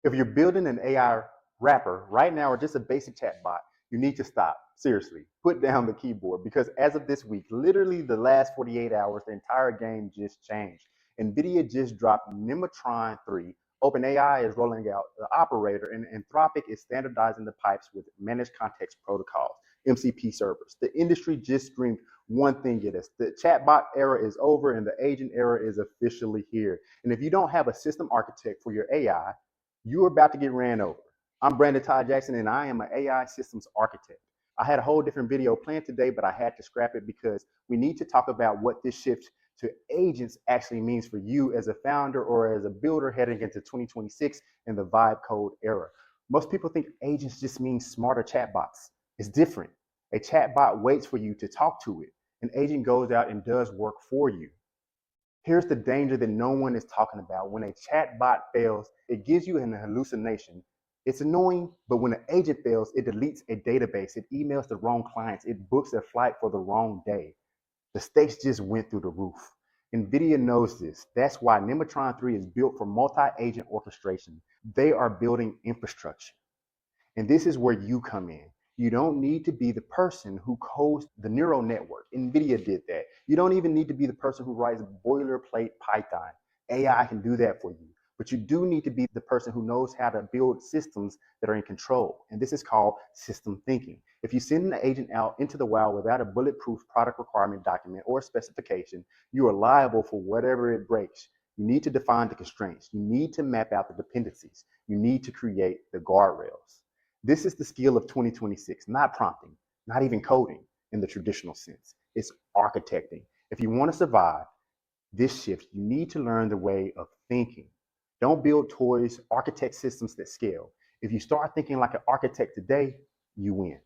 If you're building an AI wrapper right now or just a basic chatbot, you need to stop. Seriously, put down the keyboard because as of this week, literally the last 48 hours, the entire game just changed. NVIDIA just dropped Nemotron 3. OpenAI is rolling out the operator, and Anthropic is standardizing the pipes with managed context protocols, MCP servers. The industry just screamed one thing at us. The chatbot era is over and the agent era is officially here. And if you don't have a system architect for your AI, you're about to get ran over. I'm Brandon Todd Jackson, and I am an AI systems architect. I had a whole different video planned today, but I had to scrap it because we need to talk about what this shift to agents actually means for you as a founder or as a builder heading into 2026 in the vibe code era. Most people think agents just mean smarter chatbots. It's different. A chatbot waits for you to talk to it. An agent goes out and does work for you. Here's the danger that no one is talking about. When a chatbot fails, it gives you an hallucination. It's annoying, but when an agent fails, it deletes a database, it emails the wrong clients, it books a flight for the wrong day. The stakes just went through the roof. NVIDIA knows this. That's why Nemotron 3 is built for multi-agent orchestration. They are building infrastructure. And this is where you come in. You don't need to be the person who codes the neural network. NVIDIA did that. You don't even need to be the person who writes boilerplate Python. AI can do that for you. But you do need to be the person who knows how to build systems that are in control. And this is called system thinking. If you send an agent out into the wild without a bulletproof product requirement document or specification, you are liable for whatever it breaks. You need to define the constraints. You need to map out the dependencies. You need to create the guardrails. This is the skill of 2026, not prompting, not even coding in the traditional sense. It's architecting. If you want to survive this shift, you need to learn the way of thinking. Don't build toys, architect systems that scale. If you start thinking like an architect today, you win.